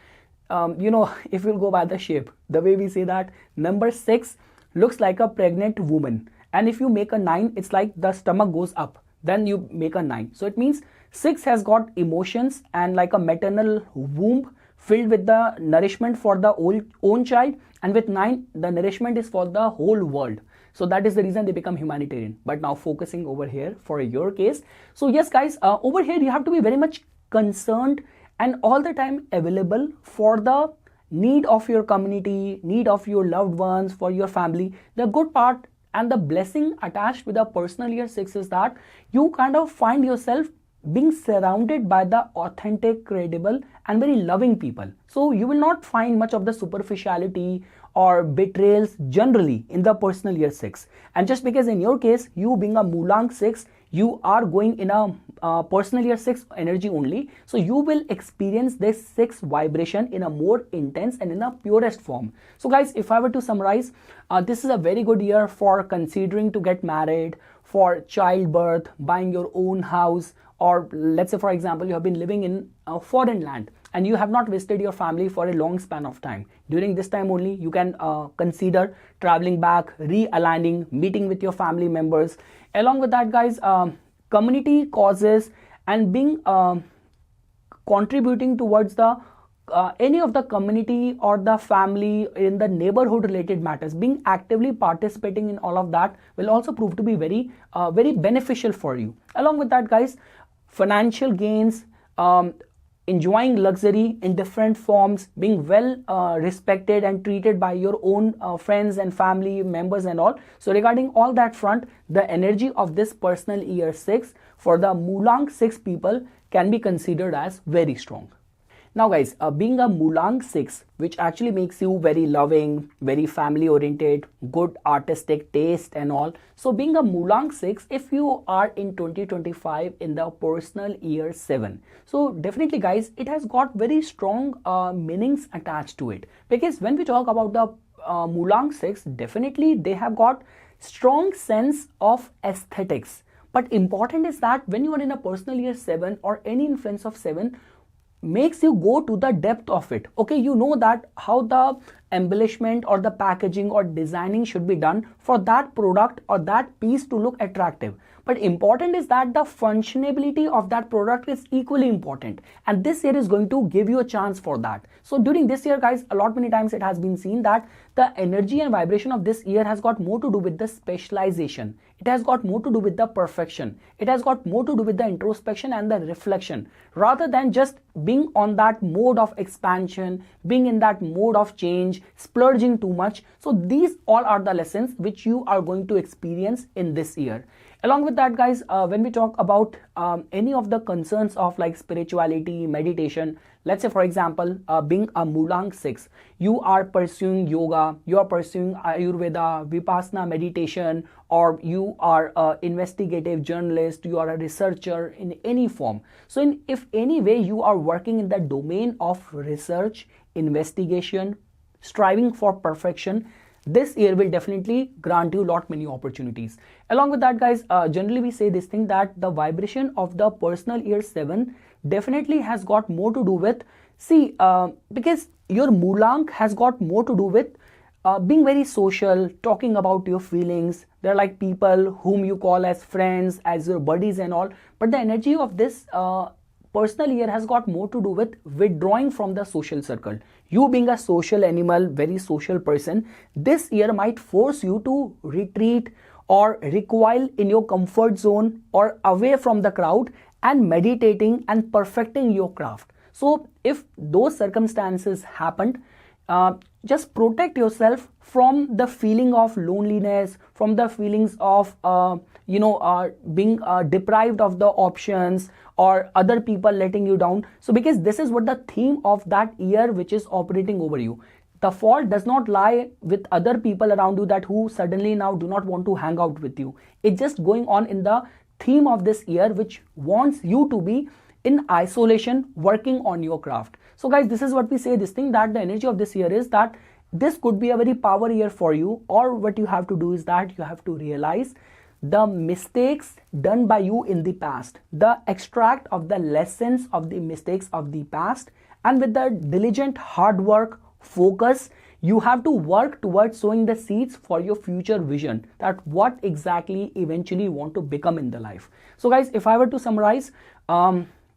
If you'll go by the shape, the way we say that number 6 looks like a pregnant woman. And if you make a 9, it's like the stomach goes up. Then you make a 9. So it means 6 has got emotions and like a maternal womb filled with the nourishment for the own child. And with 9, the nourishment is for the whole world. So that is the reason they become humanitarian. But now focusing over here for your case. So yes, guys, over here you have to be very much concerned and all the time available for the need of your community, need of your loved ones, for your family. The good part and the blessing attached with the personal year 6 is that you kind of find yourself being surrounded by the authentic, credible and very loving people. So you will not find much of the superficiality or betrayals generally in the personal year 6. And just because in your case, you being a Mulank 6, you are going in a personal year 6 energy only. So you will experience this 6 vibration in a more intense and in a purest form. So guys, if I were to summarize, this is a very good year for considering to get married, for childbirth, buying your own house, or let's say for example, you have been living in a foreign land and you have not visited your family for a long span of time. During this time only you can consider traveling back, realigning, meeting with your family members. Along with that, guys, community causes and being contributing towards the any of the community or the family in the neighborhood related matters, being actively participating in all of that will also prove to be very beneficial for you. Along with that, guys, financial gains, enjoying luxury in different forms, being well respected and treated by your own friends and family members and all. So regarding all that front, the energy of this personal year 6 for the Mulank 6 people can be considered as very strong. Now, guys, being a Mulank 6, which actually makes you very loving, very family oriented, good artistic taste and all. So being a Mulank 6, if you are in 2025 in the personal year 7, so definitely, guys, it has got very strong meanings attached to it. Because when we talk about the Mulank 6, definitely they have got strong sense of aesthetics. But important is that when you are in a personal year 7 or any influence of 7, makes you go to the depth of it. Okay, you know that how the embellishment or the packaging or designing should be done for that product or that piece to look attractive. But important is that the functionality of that product is equally important, and this year is going to give you a chance for that. So during this year, guys, a lot many times it has been seen that the energy and vibration of this year has got more to do with the specialization. It has got more to do with the perfection. It has got more to do with the introspection and the reflection, rather than just being on that mode of expansion, being in that mode of change, splurging too much. So these all are the lessons which you are going to experience in this year. Along with that, guys, when we talk about any of the concerns of like spirituality, meditation, let's say for example, being a Mulank 6, you are pursuing yoga, you are pursuing Ayurveda, Vipassana meditation, or you are an investigative journalist, you are a researcher in any form. So if any way you are working in the domain of research, investigation, striving for perfection, this year will definitely grant you lot many opportunities. Along with that, guys, generally we say this thing that the vibration of the personal year 7 definitely has got more to do with, because your Mulank has got more to do with being very social, talking about your feelings. They're like people whom you call as friends, as your buddies and all. But the energy of this personal year has got more to do with withdrawing from the social circle. You being a social animal, very social person, this year might force you to retreat or recoil in your comfort zone or away from the crowd and meditating and perfecting your craft. So if those circumstances happened, just protect yourself from the feeling of loneliness, from the feelings of being deprived of the options or other people letting you down. So because this is what the theme of that year which is operating over you. The fault does not lie with other people around you that who suddenly now do not want to hang out with you. It's just going on in the theme of this year which wants you to be in isolation, working on your craft. So guys, this is what we say, this thing that the energy of this year is that this could be a very power year for you, or what you have to do is that you have to realize the mistakes done by you in the past, the extract of the lessons of the mistakes of the past, and with the diligent hard work, focus, you have to work towards sowing the seeds for your future vision, that what exactly eventually you want to become in the life. So guys, if I were to summarize,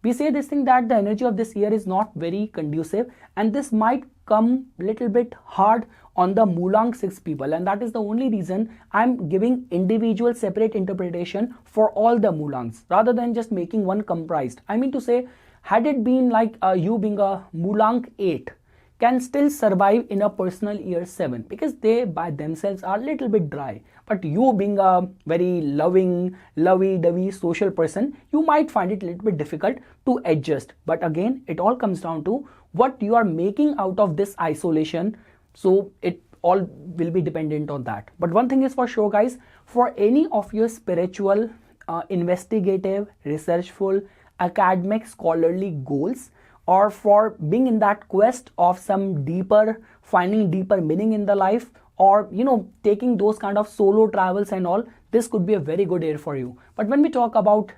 we say this thing that the energy of this year is not very conducive, and this might come little bit hard on the Mulank 6 people, and that is the only reason I'm giving individual separate interpretation for all the Mulanks rather than just making one comprised. I mean to say, had it been like you being a Mulank 8 can still survive in a personal year 7 because they by themselves are a little bit dry, but you being a very loving, lovey-dovey social person, you might find it a little bit difficult to adjust. But again, it all comes down to what you are making out of this isolation. So it all will be dependent on that. But one thing is for sure, guys, for any of your spiritual, investigative, researchful, academic, scholarly goals, or for being in that quest of some deeper, finding deeper meaning in the life, or taking those kind of solo travels and all, this could be a very good year for you. But when we talk about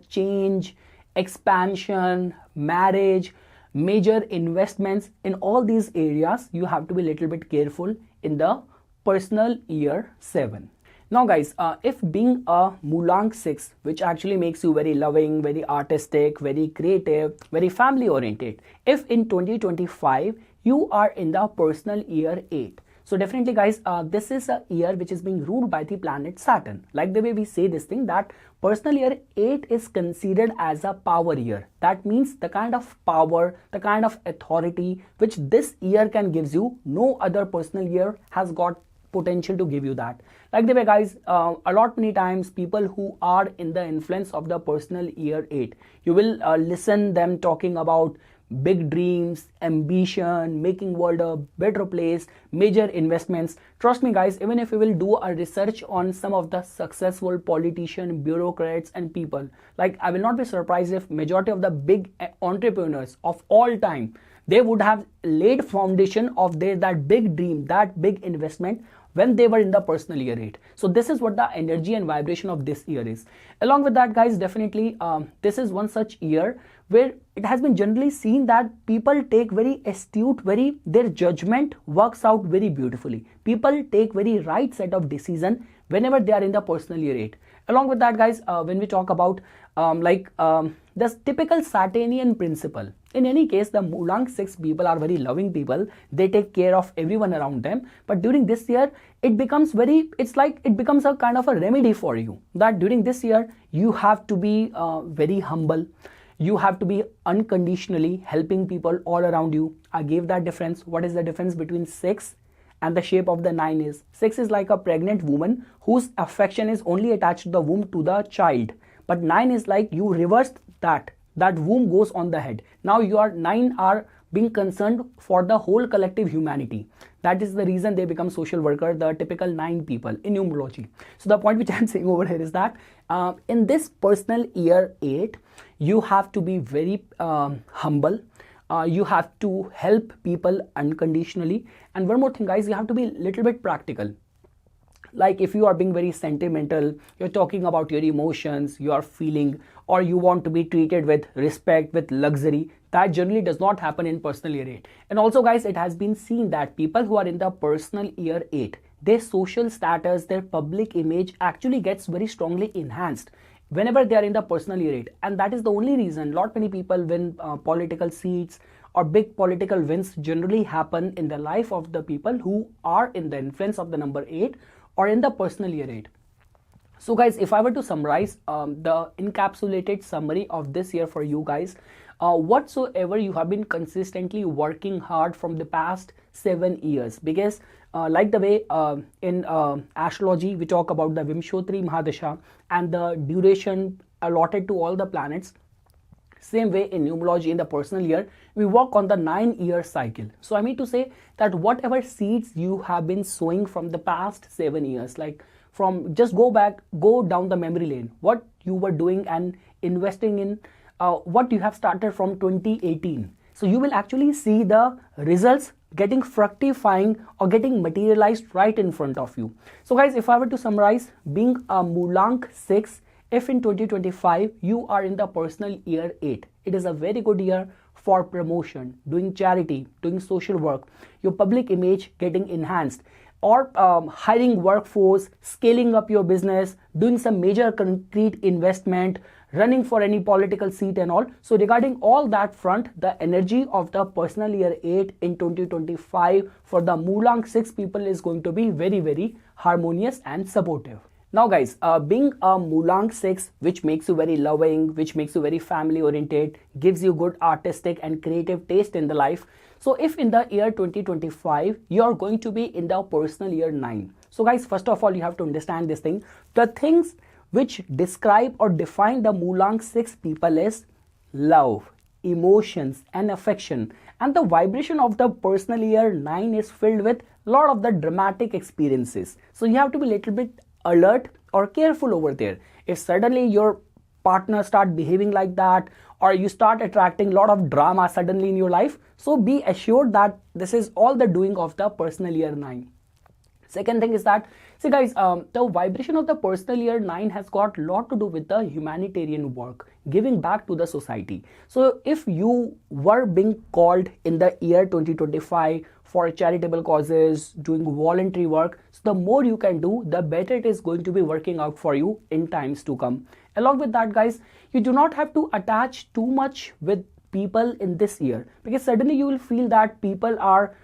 change, expansion, marriage, major investments in all these areas, you have to be a little bit careful in the personal year 7. Now guys, if being a Mulank 6, which actually makes you very loving, very artistic, very creative, very family oriented, if in 2025 you are in the personal year 8, so definitely guys, this is a year which is being ruled by the planet Saturn. Like the way we say this thing, that personal year 8 is considered as a power year. That means the kind of power, the kind of authority which this year can gives you, no other personal year has got potential to give you that. Like the way guys, a lot many times people who are in the influence of the personal year 8, you will listen them talking about big dreams, ambition, making world a better place, major investments. Trust me guys, even if you will do a research on some of the successful politician, bureaucrats and people, like I will not be surprised if majority of the big entrepreneurs of all time, they would have laid foundation of that big dream, that big investment when they were in the personal year 8. So this is what the energy and vibration of this year is. Along with that guys, definitely this is one such year where it has been generally seen that people take very astute, their judgment works out very beautifully. People take very right set of decision whenever they are in the personal year 8. Along with that guys, when we talk about the typical Saturnian principle, in any case the Mulank 6 people are very loving people, they take care of everyone around them, but during this year it becomes it becomes a kind of a remedy for you, that during this year you have to be very humble, you have to be unconditionally helping people all around you. I gave that difference. What is the difference between 6 and the shape of the 9 is? 6 is like a pregnant woman whose affection is only attached to the womb, to the child, but 9 is like you reversed that womb goes on the head. Now your 9 are being concerned for the whole collective humanity. That is the reason they become social worker, the typical 9 people in numerology. So the point which I am saying over here is that in this personal year 8, you have to be very humble. You have to help people unconditionally. And one more thing guys, you have to be a little bit practical. Like if you are being very sentimental, you're talking about your emotions, you are feeling, or you want to be treated with respect, with luxury, that generally does not happen in personal year 8. And also guys, it has been seen that people who are in the personal year 8, their social status, their public image actually gets very strongly enhanced whenever they are in the personal year 8. And that is the only reason lot many people win political seats, or big political wins generally happen in the life of the people who are in the influence of the number 8 or in the personal year 8. So guys, if I were to summarize the encapsulated summary of this year for you guys, whatsoever you have been consistently working hard from the past 7 years, because like the way in astrology we talk about the Vimshotri Mahadasha and the duration allotted to all the planets, same way in numerology in the personal year we work on the 9-year cycle. So I mean to say that whatever seeds you have been sowing from the past 7 years, like from just go down the memory lane, what you were doing and investing in, what you have started from 2018. So you will actually see the results getting fructifying or getting materialized right in front of you. So guys, if I were to summarize, being a Mulank 6, if in 2025 you are in the personal year 8, it is a very good year for promotion, doing charity, doing social work, your public image getting enhanced, or hiring workforce, scaling up your business, doing some major concrete investment, running for any political seat and all. So regarding all that front, the energy of the personal year 8 in 2025 for the Mulank 6 people is going to be very, very harmonious and supportive. Now guys, being a Mulank 6, which makes you very loving, which makes you very family oriented, gives you good artistic and creative taste in the life. So if in the year 2025, you are going to be in the personal year 9. So guys, first of all, you have to understand this thing. The things which describe or define the Mulank 6 people is love, emotions and affection. And the vibration of the personal year 9 is filled with a lot of the dramatic experiences. So you have to be a little bit alert or careful over there. If suddenly your partner start behaving like that, or you start attracting a lot of drama suddenly in your life, so be assured that this is all the doing of the personal year 9. Second thing is that, see guys, the vibration of the personal year 9 has got a lot to do with the humanitarian work, giving back to the society. So if you were being called in the year 2025 for charitable causes, doing voluntary work, so the more you can do, the better it is going to be working out for you in times to come. Along with that guys, you do not have to attach too much with people in this year, because suddenly you will feel that people are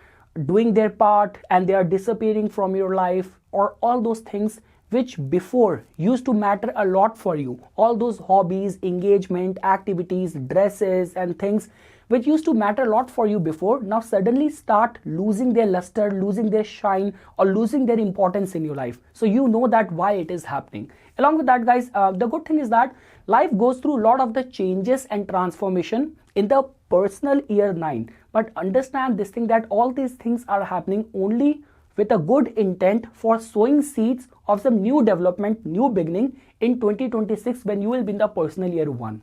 doing their part and they are disappearing from your life, or all those things which before used to matter a lot for you, all those hobbies, engagement, activities, dresses and things which used to matter a lot for you before, now suddenly start losing their luster, losing their shine, or losing their importance in your life. So you know that why it is happening. Along with that guys, the good thing is that life goes through a lot of the changes and transformation in the personal year 9, but understand this thing that all these things are happening only with a good intent for sowing seeds of some new development, new beginning in 2026 when you will be in the personal year 1.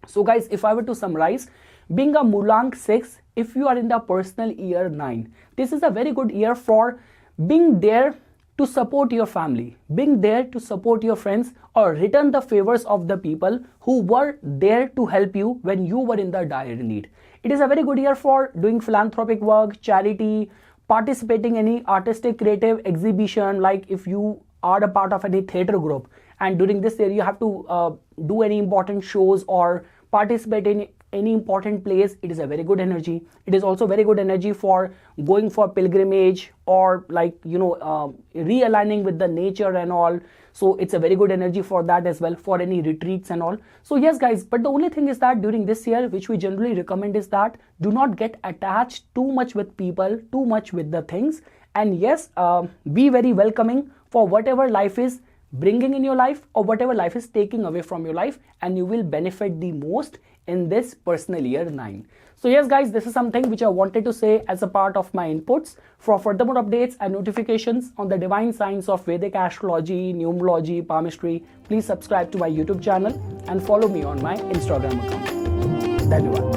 So guys, if I were to summarize, being a Mulank 6, if you are in the personal year 9, this is a very good year for being there to support your family, being there to support your friends, or return the favors of the people who were there to help you when you were in the dire need. It is a very good year for doing philanthropic work, charity, participating in any artistic creative exhibition, like if you are a part of any theater group and during this year you have to do any important shows or participate in any important place, it is a very good energy. It is also very good energy for going for pilgrimage or like realigning with the nature and all. So it's a very good energy for that as well, for any retreats and all. So yes guys, but the only thing is that during this year, which we generally recommend, is that do not get attached too much with people, too much with the things, and yes, be very welcoming for whatever life is bringing in your life or whatever life is taking away from your life, and you will benefit the most in this personal year 9. So yes guys, this is something which I wanted to say as a part of my inputs. For further more updates and notifications on the divine science of Vedic astrology, numerology, palmistry, please subscribe to my YouTube channel and follow me on my Instagram account. Dhanyawad.